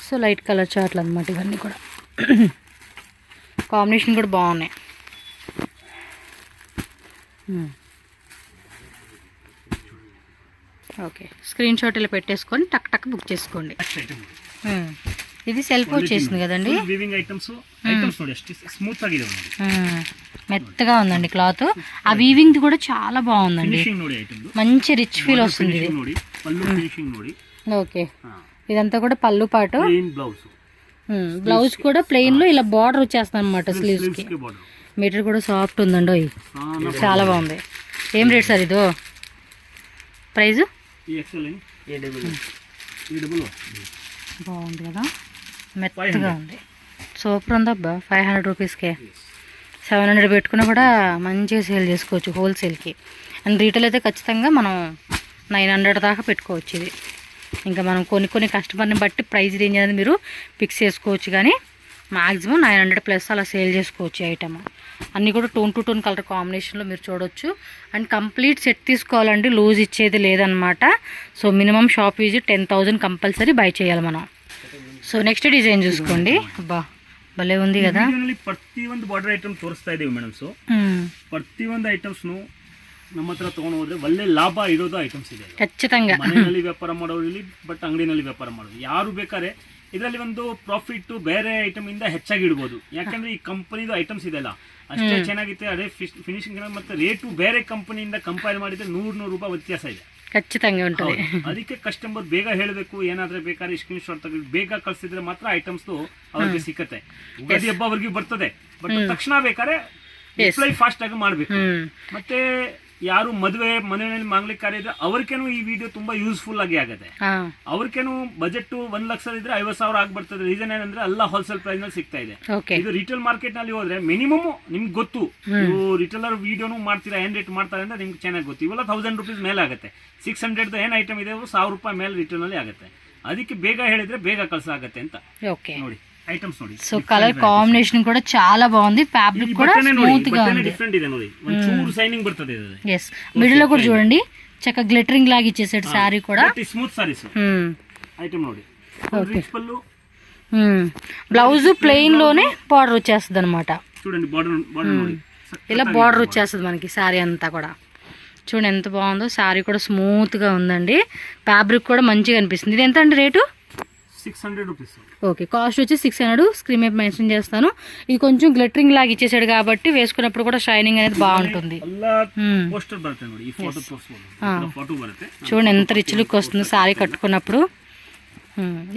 సో లైట్ కలర్ చార్ట్లు అనమాట ఇవన్నీ కూడా. కాంబినేషన్ కూడా బాగున్నాయి. ఓకే, స్క్రీన్ షాట్ ఇలా పెట్టేసుకొని టక్ టక్ బుక్ చేసుకోండి. ఇది సెల్ఫ్ వచ్చేసింది కదండి, మెత్తగా ఉందండి క్లాత్. ఆ వీవింగ్ కూడా చాలా బాగుందండి, మంచి రిచ్ ఫీల్ వస్తుంది ఇది. ఓకే, ఇదంతా కూడా పళ్ళు పాటు. బ్లౌజ్ కూడా ప్లెయిన్ లో ఇలా బార్డర్ వచ్చేస్తుంది అనమాట స్లీవ్స్ కి. మెటీరియల్ కూడా సాఫ్ట్ ఉందండి, చాలా బాగుంది. ఏం రేట్ సార్ ఇదో? ప్రైజ్ బాగుంది కదా, మెత్తగా ఉంది, సూపర్ ఉంది అబ్బా. 500 రూపీస్కే 700 పెట్టుకున్నా కూడా మంచిగా సేల్ చేసుకోవచ్చు హోల్సేల్కి. అండ్ రీటైల్ అయితే ఖచ్చితంగా మనం 900 దాకా పెట్టుకోవచ్చు. ఇది ఇంకా మనం కొన్ని కస్టమర్ని బట్టి ప్రైస్ రేంజ్ అనేది మీరు ఫిక్స్ చేసుకోవచ్చు, కానీ మ్యాక్సిమం 900 ప్లస్ అలా సేల్ చేసుకోవచ్చు ఐటమ్. అన్నీ కూడా టోన్ టు టోన్ కలర్ కాంబినేషన్లో మీరు చూడొచ్చు. అండ్ కంప్లీట్ సెట్ తీసుకోవాలండి, లూజ్ ఇచ్చేది లేదనమాట. So minimum shop visit 10,000 compulsory by చేయాలి మనం. సో నెక్స్ట్ డిజైన్ చూసుకోండి, అబ్బా ಭಲೇ ఉంది కదా. ಪ್ರತಿ ಒಂದು ಬಾರ್ಡರ್ ಐಟಮ್ ತೋರಿಸ್ತಾ ಇದೀವಿ ಮೇಡಮ್. ಸೊ ಪ್ರತಿ ಒಂದು ಐಟಮ್ಸ್ನು ನಮ್ಮ ಹತ್ರ ತಗೊಂಡು ಹೋದ್ರೆ ಒಳ್ಳೆ ಲಾಭ ಇರೋದು ಐಟಮ್ಸ್ ಇದೆ. ಖచ్చితంగా ಮನೆಯಲ್ಲಿ ವ್ಯಾಪಾರ ಮಾಡೋರು ಇಲ್ಲಿ, ಬಟ್ ಅಂಗಡಿನಲ್ಲಿ ವ್ಯಾಪಾರ ಮಾಡೋದು ಯಾರು ಬೇಕಾದ್ರೆ ಇದರಲ್ಲಿ ಒಂದು ಪ್ರಾಫಿಟ್ ಬೇರೆ ಐಟಮ್ ಇಂದ ಹೆಚ್ಚಾಗಿ ಇಡ್ಬೋದು. ಯಾಕಂದ್ರೆ ಈ ಕಂಪನಿದು ಐಟಮ್ಸ್ ಇದೆಲ್ಲ ಅಷ್ಟೇ ಚೆನ್ನಾಗಿತ್ತೆ. ಅದೇ ಫಿನಿಶಿಂಗ್ ಮತ್ತೆ ರೇಟು ಬೇರೆ ಕಂಪನಿಯಿಂದ ಕಂಪೇರ್ ಮಾಡಿದ್ರೆ 100 ರೂಪಾಯಿ ವ್ಯತ್ಯಾಸ ಇದೆ. ಖచ్చితంగా ఉంటుంది. ಅದಕ್ಕೆ ಕಸ್ಟಮರ್ ಬೇಗ ಹೇಳಬೇಕು. ಏನಾದ್ರೆ ಬೇಕಾದ್ರೆ ಸ್ಕ್ರೀನ್ ಶಾಟ್ ತೆಗೆದು ಬೇಗ ಕಳ್ಸಿದ್ರೆ ಮಾತ್ರ ಐಟಮ್ಸ್ ಅವ್ರಿಗೆ ಸಿಕ್ಕತ್ತೆ. ಉಗಾದಿ ಹಬ್ಬ ಅವ್ರಿಗೆ ಬರ್ತದೆ, ಬಟ್ ತಕ್ಷಣ ಬೇಕಾದ್ರೆ ರಿಪ್ಲೈ ಫಾಸ್ಟ್ ಆಗಿ ಮಾಡ್ಬೇಕು. ಮತ್ತೆ ಯಾರು ಮನೆಯಲ್ಲಿ ಮಾಂಗ್ಲಿಕ್ ಕಾರ್ಯ ಇದ್ರೆ ಅವ್ರಿಗೇನು ಈ ವಿಡಿಯೋ ತುಂಬಾ ಯೂಸ್ಫುಲ್ ಆಗಿ ಆಗುತ್ತೆ. ಅವ್ರಿಗೇನು ಬಜೆಟ್ 1 ಲಕ್ಷ ಇದ್ರೆ 50,000 ಆಗ್ಬರ್ತದೆ. ರೀಸನ್ ಏನಂದ್ರೆ ಎಲ್ಲ ಹೋಲ್ಸೇಲ್ ಪ್ರೈಸ್ ನಲ್ಲಿ ಸಿಗ್ತಾ ಇದೆ. ಇದು ರಿಟೇಲ್ ಮಾರ್ಕೆಟ್ ನಲ್ಲಿ ಹೋದ್ರೆ ಮಿನಿಮಮ್ ನಿಮ್ಗೆ ಗೊತ್ತು, ನೀವು ರಿಟೇಲರ್ ವಿಡಿಯೋನು ಮಾಡ್ತೀರಾ, ಏನ್ ರೇಟ್ ಮಾಡ್ತಾರೆ ಅಂದ್ರೆ ನಿಮ್ಗೆ ಚೆನ್ನಾಗಿ ಗೊತ್ತು. ಇವೆಲ್ಲ 1000 ರೂಪೀಸ್ ಮೇಲೆ ಆಗುತ್ತೆ. 600 ಏನ್ ಐಟಮ್ ಇದೆ 1000 ರೂಪಾಯಿ ಮೇಲೆ ರಿಟೇಲ್ ನಲ್ಲಿ ಆಗುತ್ತೆ. ಅದಕ್ಕೆ ಬೇಗ ಹೇಳಿದ್ರೆ ಬೇಗ ಕಳ್ಸಾಗತ್ತೆ ಅಂತ ನೋಡಿ. ಐಟಮ್ಸ್ ನೋಡಿ. సో కలర్ కాంబినేషన్ కూడా చాలా బాగుంది. ఫ్యాబ్రిక్ కూడా స్మూత్ గా ఉంది. డిఫరెంట్ ಇದೆ ನೋಡಿ. ಒಂದು ಚೂರು ಶೈನಿಂಗ್ ಬರ್ತದೆ ಇದು. yes మిడిల్ లో కూడా చూడండి చక్కగా గ్లిటరింగ్ లాగా ఇచ్చేసాడు సారీ కూడా. స్మూత్ సారీస్ ఐటమ్ ನೋಡಿ. రిచ్ పల్లు. బ్లౌజ్ ప్లెయిన్ లోనే బార్డర్ వచ్చేస్తుంది అన్నమాట. చూడండి బార్డర్ ನೋಡಿ. ఇలా బార్డర్ వచ్చేస్తుంది మనకి సారీ అంతా కూడా. చూడండి ఎంత బాగుందో. సారీ కూడా స్మూత్ గా ఉందండి. ఫ్యాబ్రిక్ కూడా మంచిగా అనిపిస్తుంది. ఇది ఎంత అండి రేటు? 600 రూపీస్. ఓకే, కాస్ట్ వచ్చి 600. స్క్రీన్ మీద మెన్షన్ చేస్తాను. ఇది కొంచెం గ్లిటరింగ్ లాగా ఇచ్చేసాడు కాబట్టి వేసుకున్నప్పుడు కూడా షైనింగ్ అనేది బాగుంటుంది. చూడండి ఎంత రిచ్ లుక్ వస్తుంది సారీ కట్టుకున్నప్పుడు.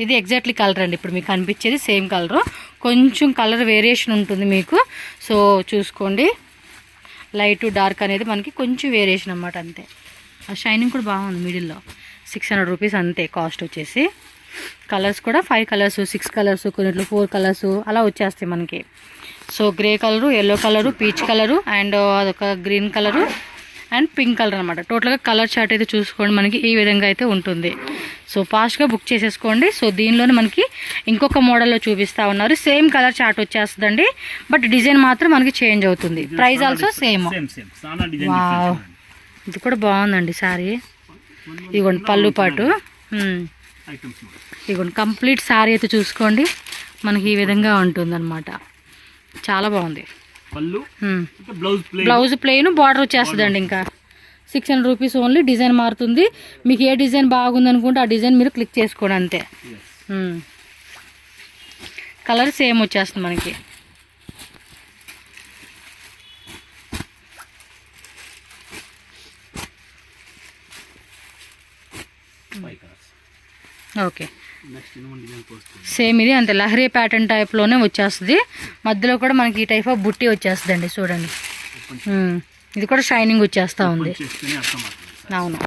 ఇది ఎగ్జాక్ట్లీ కలర్ అండి. ఇప్పుడు మీకు కనిపించేది సేమ్ కలరు. కొంచెం కలర్ వేరియేషన్ ఉంటుంది మీకు. సో చూసుకోండి, లైట్ డార్క్ అనేది మనకి కొంచెం వేరియేషన్ అన్నమాట, అంతే. ఆ షైనింగ్ కూడా బాగుంది. మిడిల్లో 600 రూపీస్ అంతే కాస్ట్ వచ్చేసి. కలర్స్ కూడా 5 కలర్స్, 6 కలర్స్, కొన్నిట్లో 4 కలర్స్ అలా వచ్చేస్తాయి మనకి. So grey colour, yellow colour, peach colour and అదొక green colour and pink colour అనమాట. టోటల్గా కలర్ చార్ట్ అయితే చూసుకోండి మనకి ఈ విధంగా అయితే ఉంటుంది. సో ఫాస్ట్గా బుక్ చేసేసుకోండి. సో దీనిలోనే మనకి ఇంకొక మోడల్లో చూపిస్తూ ఉన్నారు. సేమ్ కలర్ చార్ట్ వచ్చేస్తుందండి, బట్ డిజైన్ మాత్రం మనకి చేంజ్ అవుతుంది. Price also same. వావ్, ఇది కూడా బాగుందండి సారీ. ఇదిగోండి పళ్ళు పాటు. ఇదిగోండి కంప్లీట్ సారీ అయితే చూసుకోండి మనకి ఈ విధంగా ఉంటుంది అనమాట. చాలా బాగుంది. బ్లౌజ్ ప్లెయిన్, బార్డర్ వచ్చేస్తుందండి. ఇంకా 600 రూపీస్ ఓన్లీ. డిజైన్ మారుతుంది. మీకు ఏ డిజైన్ బాగుంది అనుకుంటే ఆ డిజైన్ మీరు క్లిక్ చేసుకోండి అంతే. కలర్ సేమ్ వచ్చేస్తుంది మనకి. ఓకే, సేమ్ ఇది అంతే. లహరీ ప్యాటర్న్ టైప్లోనే వచ్చేస్తుంది. మధ్యలో కూడా మనకి ఈ టైప్ ఆఫ్ బుట్టి వచ్చేస్తుందండి. చూడండి, ఇది కూడా షైనింగ్ వచ్చేస్తూ ఉంది. అవును,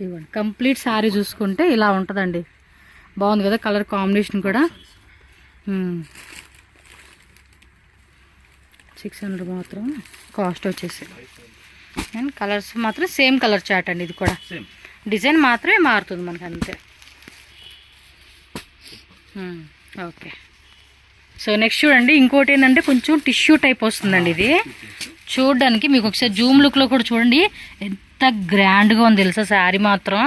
ఇవ్వండి కంప్లీట్ శారీ చూసుకుంటే ఇలా ఉంటుందండి. బాగుంది కదా కలర్ కాంబినేషన్ కూడా. 600 మాత్రం కాస్ట్ వచ్చేసి. అండ్ కలర్స్ మాత్రం సేమ్ కలర్ చార్ట్ అండి. ఇది కూడా డిజైన్ మాత్రమే మారుతుంది మనకి అంతే. ఓకే, సో నెక్స్ట్ చూడండి. ఇంకోటి ఏంటంటే కొంచెం టిష్యూ టైప్ వస్తుందండి. ఇది చూడడానికి మీకు ఒకసారి జూమ్ లుక్లో కూడా చూడండి ఎంత గ్రాండ్గా ఉంది తెలుసా. శారీ మాత్రం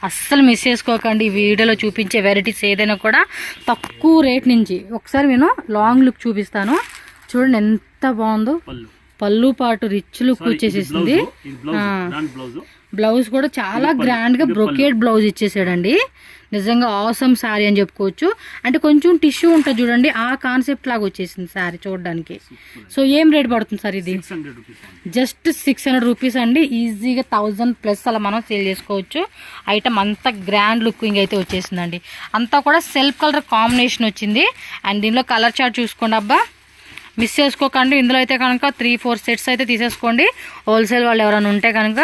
అస్సలు మిస్ చేసుకోకండి. ఈ వీడియోలో చూపించే వెరైటీస్ ఏదైనా కూడా తక్కువ రేట్ నుంచి. ఒకసారి నేను లాంగ్ లుక్ చూపిస్తాను. చూడండి ఎంత బాగుందో. పళ్ళు పాటు రిచ్ లుక్ వచ్చేసేసింది. బ్లౌజ్ కూడా చాలా గ్రాండ్గా బ్రొకేట్ బ్లౌజ్ ఇచ్చేసాడండి. నిజంగా ఆసమ్ శారీ అని చెప్పుకోవచ్చు. అంటే కొంచెం టిష్యూ ఉంటుంది చూడండి, ఆ కాన్సెప్ట్ లాగా వచ్చేసింది శారీ చూడడానికి. సో ఏం రేట్ పడుతుంది సార్ ఇది? జస్ట్ 600 రూపీస్ అండి. ఈజీగా 1000+ అలా మనం సేల్ చేసుకోవచ్చు. ఐటమ్ అంతా గ్రాండ్ లుకింగ్ అయితే వచ్చేసిందండి. అంతా కూడా సెల్ఫ్ కలర్ కాంబినేషన్ వచ్చింది. అండ్ దీనిలో కలర్ చార్ట్ చూసుకోండి అబ్బా, మిస్ చేసుకోకండి. ఇందులో అయితే కనుక 3-4 సెట్స్ అయితే తీసేసుకోండి హోల్సేల్ వాళ్ళు ఎవరైనా ఉంటే కనుక.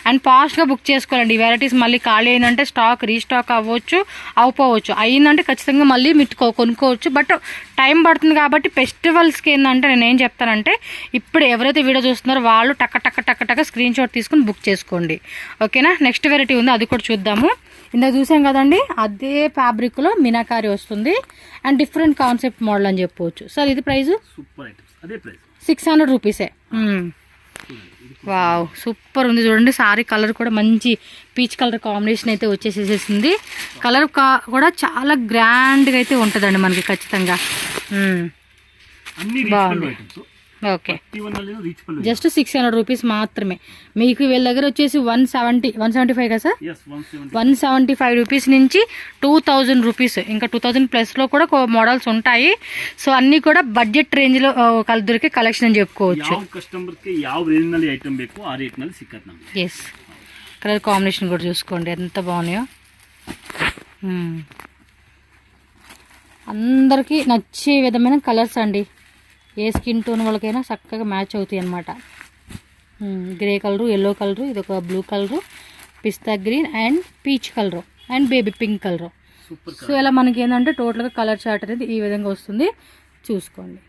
అండ్ ఫాస్ట్గా బుక్ చేసుకోవాలండి. ఈ వెరైటీస్ మళ్ళీ ఖాళీ అయిందంటే స్టాక్ రీస్టాక్ అవ్వచ్చు, అవ్వకపోవచ్చు. అయ్యిందంటే ఖచ్చితంగా మళ్ళీ మీరు కొనుక్కోవచ్చు. బట్ టైం పడుతుంది కాబట్టి ఫెస్టివల్స్కి ఏంటంటే నేను ఏం చెప్తానంటే ఇప్పుడు ఎవరైతే వీడియో చూస్తున్నారో వాళ్ళు టక్క స్క్రీన్ షాట్ తీసుకుని బుక్ చేసుకోండి. ఓకేనా. నెక్స్ట్ వెరైటీ ఉంది, అది కూడా చూద్దాము. ఇందాక చూసాం కదండి, అదే ఫ్యాబ్రిక్లో మీనాకారి వస్తుంది అండ్ డిఫరెంట్ కాన్సెప్ట్ మోడల్ అని చెప్పవచ్చు. సార్ ఇది ప్రైస్ 600 రూపీసే. వావ్, సూపర్ ఉంది చూడండి. సారీ కలర్ కూడా మంచి పీచ్ కలర్ కాంబినేషన్ అయితే వచ్చేసేసింది. కలర్ కూడా చాలా గ్రాండ్గా అయితే ఉంటుందండి మనకి ఖచ్చితంగా. అన్ని రీచబుల్ ఐటమ్స్. ఓకే, ప్రతి ఒన్నల్లి రీచబుల్. జస్ట్ 600 రూపీస్ మాత్రమే. మీకు వీళ్ళ దగ్గర వచ్చేసి 175 కదా సార్? yes 170. 175 రూపీస్ నుంచి 2000 రూపీస్, ఇంకా 2000 ప్లస్లో కూడా మోడల్స్ ఉంటాయి. సో అన్నీ కూడా బడ్జెట్ రేంజ్లో దొరికే కలెక్షన్ అని చెప్పుకోవచ్చు. ಯಾವ ಕಸ್ಟಮರ್ಗೆ ಯಾವ ರೇಂಜ್ನಲ್ಲಿ ಐಟಮ್ ಬೇಕು ಆ ರೇಟ್ನಲ್ಲಿ ಸಿಕ್ಕತ್ತೆ ನಮಗೆ. ఎస్, కలర్ కాంబినేషన్ కూడా చూసుకోండి ఎంత బాగున్నాయో. అందరికీ నచ్చే విధమైన కలర్స్ అండి. ఏ స్కిన్ టోన్ వాళ్ళకైనా చక్కగా మ్యాచ్ అవుతాయి అన్నమాట. గ్రే కలరు, ఎల్లో కలరు, ఇది ఒక blue colour, pista green and peach colour and baby pink colour. So ఇలా మనకి ఏంటంటే టోటల్గా కలర్ చార్ట్ అనేది ఈ విధంగా వస్తుంది, చూసుకోండి.